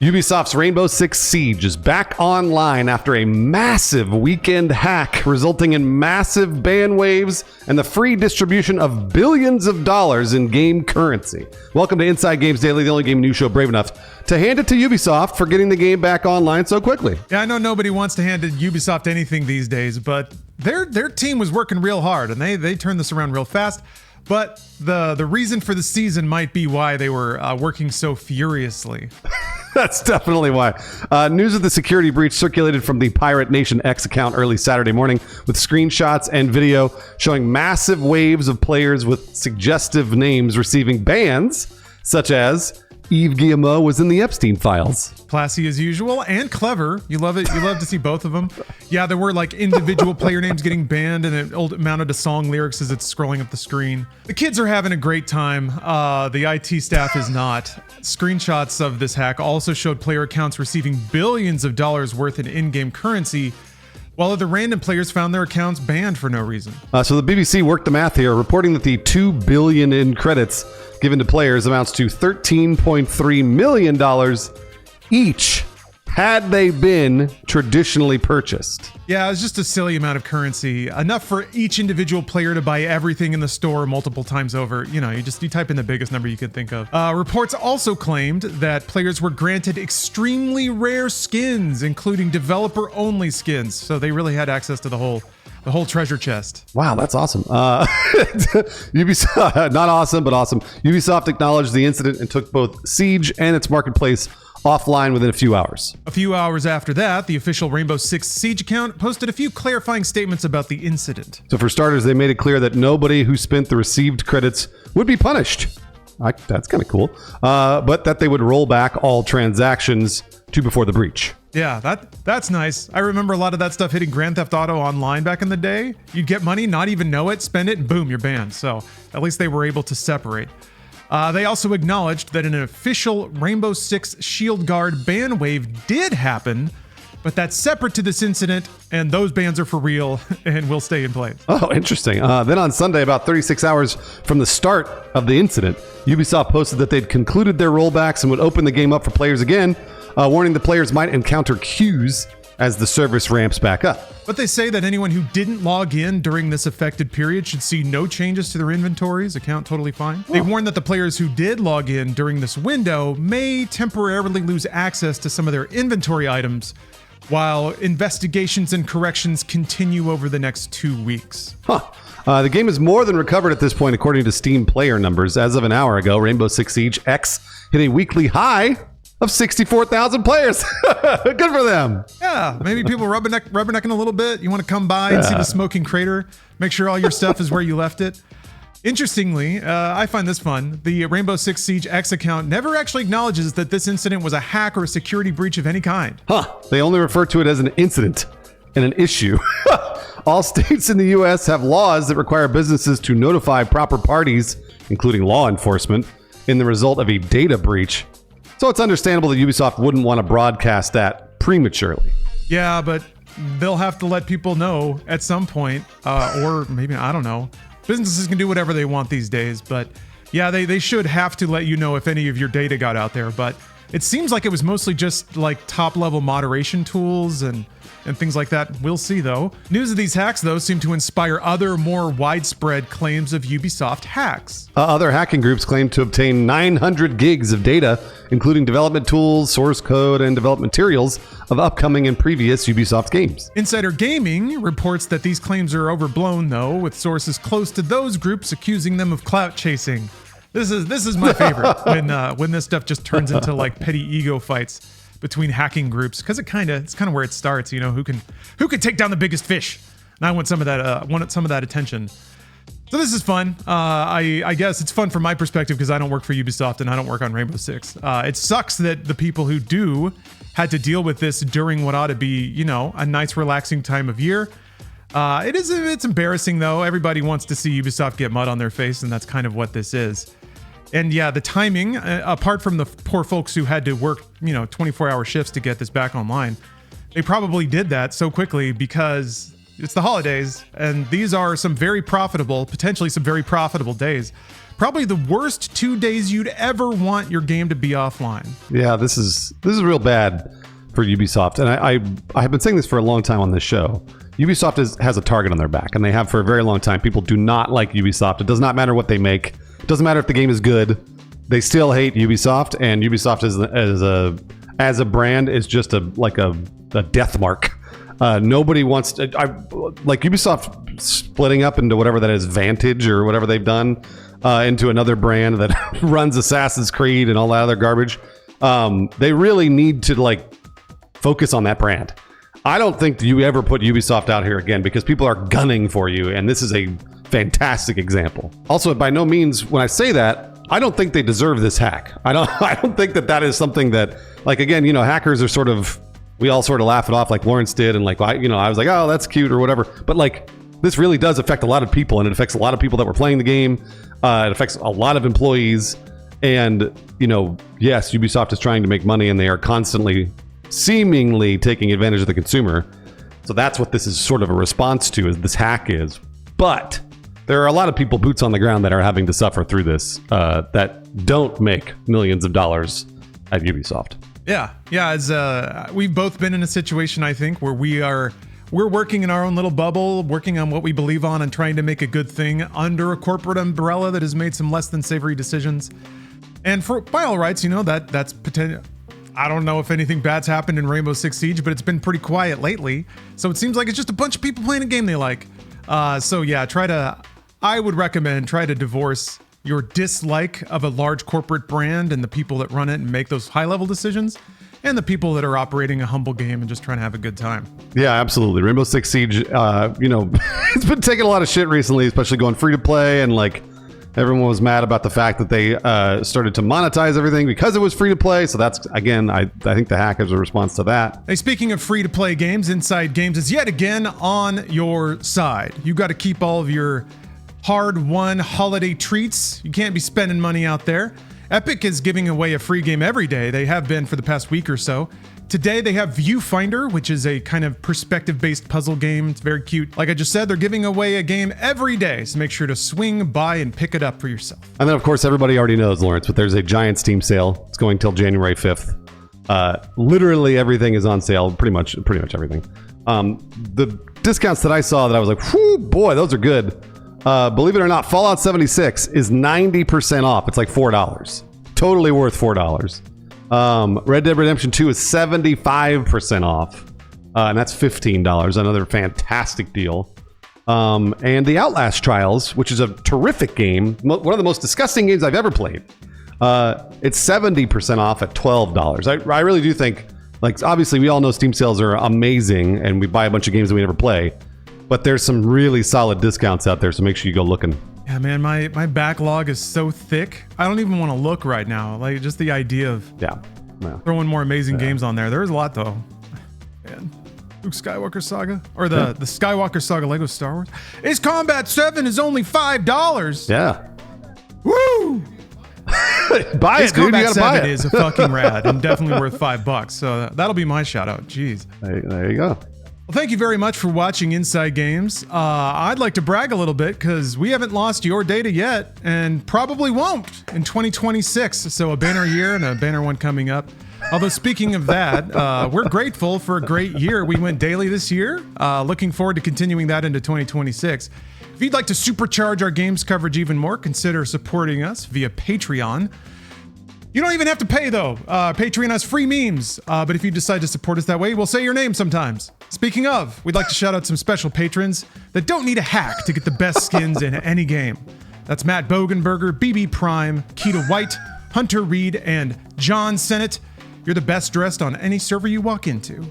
Ubisoft's Rainbow Six Siege is back online after a massive weekend hack, resulting in massive ban waves and the free distribution of billions of dollars in game currency. Welcome to Inside Games Daily, the only game news show brave enough to hand it to Ubisoft for getting the game back online so quickly. Yeah, I know nobody wants to hand Ubisoft anything these days, but their team was working real hard, and they turned this around real fast. But the reason for the season might be why they were working so furiously. That's definitely why. News of the security breach circulated from the Pirate Nation X account early Saturday morning with screenshots and video showing massive waves of players with suggestive names receiving bans, such as Yves Guillemot was in the Epstein files. Classy as usual and clever. You love it. You love to see both of them. Yeah, there were like individual player names getting banned, and it mounted to song lyrics as it's scrolling up the screen. The kids are having a great time. The IT staff is not. Screenshots of this hack also showed player accounts receiving billions of dollars worth in in-game currency, while other random players found their accounts banned for no reason. So the BBC worked the math here, reporting that the $2 billion in credits given to players amounts to $13.3 million each had they been traditionally purchased. Yeah, it was just a silly amount of currency, enough for each individual player to buy everything in the store multiple times over. You know, you type in the biggest number you could think of. Reports also claimed that players were granted extremely rare skins, including developer-only skins. So they really had access to the whole treasure chest. Wow, that's awesome. Ubisoft, not awesome, but awesome. Ubisoft acknowledged the incident and took both Siege and its marketplace offline within a few hours. A few hours after that, the official Rainbow Six Siege account posted a few clarifying statements about the incident. So for starters, they made it clear that nobody who spent the received credits would be punished. That's kind of cool. But that they would roll back all transactions to before the breach. Yeah, that's nice. I remember a lot of that stuff hitting Grand Theft Auto Online back in the day. You'd get money, not even know it, spend it, and boom, you're banned. So at least they were able to separate. They also acknowledged that an official Rainbow Six Shield Guard ban wave did happen, but that's separate to this incident, and those bans are for real and will stay in place. Oh, interesting. Then on Sunday, about 36 hours from the start of the incident, Ubisoft posted that they'd concluded their rollbacks and would open the game up for players again, warning the players might encounter queues as the service ramps back up. But they say that anyone who didn't log in during this affected period should see no changes to their inventories, account totally fine. They warn that the players who did log in during this window may temporarily lose access to some of their inventory items, while investigations and corrections continue over the next 2 weeks. The game is more than recovered at this point, according to Steam player numbers. As of an hour ago, Rainbow Six Siege X hit a weekly high of 64,000 players. Good for them. Yeah, maybe people rubbernecking a little bit. You want to come by and see the smoking crater, make sure all your stuff is where you left it. Interestingly, I find this fun. The Rainbow Six Siege X account never actually acknowledges that this incident was a hack or a security breach of any kind. They only refer to it as an incident and an issue. All states in the U.S. have laws that require businesses to notify proper parties, including law enforcement, in the result of a data breach. So it's understandable that Ubisoft wouldn't want to broadcast that prematurely. Yeah, but they'll have to let people know at some point, or maybe, I don't know. Businesses can do whatever they want these days, but yeah, they should have to let you know if any of your data got out there. But it seems like it was mostly just like top-level moderation tools and things like that. We'll see, though. News of these hacks, though, seem to inspire other, more widespread claims of Ubisoft hacks. Other hacking groups claim to obtain 900 gigs of data, including development tools, source code, and development materials of upcoming and previous Ubisoft games. Insider Gaming reports that these claims are overblown, though, with sources close to those groups accusing them of clout chasing. This is my favorite, when this stuff just turns into like petty ego fights between hacking groups, because it's kind of where it starts. You know, who can take down the biggest fish, and I want some of that attention. So this is fun. I guess it's fun from my perspective because I don't work for Ubisoft and I don't work on Rainbow Six. It sucks that the people who do had to deal with this during what ought to be, you know, a nice relaxing time of year. It's embarrassing though. Everybody wants to see Ubisoft get mud on their face, and that's kind of what this is. And yeah, the timing, apart from the poor folks who had to work, 24-hour shifts to get this back online, they probably did that so quickly because it's the holidays, and these are potentially some very profitable days. Probably the worst 2 days you'd ever want your game to be offline. Yeah, this is real bad for Ubisoft, and I have been saying this for a long time on this show. Ubisoft has a target on their back, and they have for a very long time. People do not like Ubisoft. It does not matter what they make. It doesn't matter if the game is good. They still hate Ubisoft, and Ubisoft as a brand is just a death mark. Nobody wants to, like Ubisoft splitting up into whatever that is, Vantage or whatever they've done, into another brand that runs Assassin's Creed and all that other garbage. They really need to focus on that brand. I don't think you ever put Ubisoft out here again because people are gunning for you, and this is a fantastic example. Also, by no means, when I say that, I don't think they deserve this hack. I don't think that is something that, again, hackers are we all sort of laugh it off like Lawrence did, and I was like, oh, that's cute or whatever. But this really does affect a lot of people, and it affects a lot of people that were playing the game. It affects a lot of employees, and yes, Ubisoft is trying to make money, and they are constantly seemingly taking advantage of the consumer. So that's what this is sort of a response to, is this hack is. But there are a lot of people boots on the ground that are having to suffer through this that don't make millions of dollars at Ubisoft. Yeah. As we've both been in a situation, I think, where we're working in our own little bubble, working on what we believe on and trying to make a good thing under a corporate umbrella that has made some less than savory decisions. And by all rights, that's potential. I don't know if anything bad's happened in Rainbow Six Siege, but it's been pretty quiet lately. So it seems like it's just a bunch of people playing a game they like. So yeah, I would recommend try to divorce your dislike of a large corporate brand and the people that run it and make those high-level decisions, and the people that are operating a humble game and just trying to have a good time. Yeah, absolutely. Rainbow Six Siege, it's been taking a lot of shit recently, especially going free to play, and everyone was mad about the fact that they started to monetize everything because it was free to play. So that's, again, I think the hack is a response to that. Hey, speaking of free to play games, Inside Games is yet again on your side. You got to keep all of your hard-won holiday treats. You can't be spending money out there. Epic is giving away a free game every day. They have been for the past week or so. Today they have Viewfinder, which is a kind of perspective-based puzzle game. It's very cute. Like I just said, they're giving away a game every day, so make sure to swing by and pick it up for yourself. And then, of course, everybody already knows, Lawrence, but there's a giant Steam sale. It's going till January 5th. Literally everything is on sale, pretty much everything. The discounts that I saw that I was like, whew, boy, those are good. Believe it or not, Fallout 76 is 90% off. It's like $4. Totally worth $4. Red Dead Redemption 2 is 75% off, and that's $15. Another fantastic deal. And the Outlast Trials, which is a terrific game, one of the most disgusting games I've ever played. It's 70% off at $12. I really do think, obviously we all know Steam sales are amazing, and we buy a bunch of games that we never play, but there's some really solid discounts out there, so make sure you go looking. Yeah, man, my backlog is so thick. I don't even want to look right now. Just the idea of throwing more amazing games on there. There's a lot, though. Man. Luke Skywalker Saga? Or the Skywalker Saga Lego Star Wars? Ace Combat 7 is only $5. Yeah. Woo! Buy Ace it, dude. You Combat gotta buy 7 it. is a fucking rad and definitely worth $5. So that'll be my shout out. Jeez. There you go. Well, thank you very much for watching Inside Games. I'd like to brag a little bit because we haven't lost your data yet and probably won't in 2026. So a banner year and a banner one coming up. Although speaking of that, we're grateful for a great year. We went daily this year. Looking forward to continuing that into 2026. If you'd like to supercharge our games coverage even more, consider supporting us via Patreon. You don't even have to pay, though. Patreon has free memes. But if you decide to support us that way, we'll say your name sometimes. Speaking of, we'd like to shout out some special patrons that don't need a hack to get the best skins in any game. That's Matt Bogenberger, BB Prime, Keita White, Hunter Reed, and John Sennett. You're the best dressed on any server you walk into.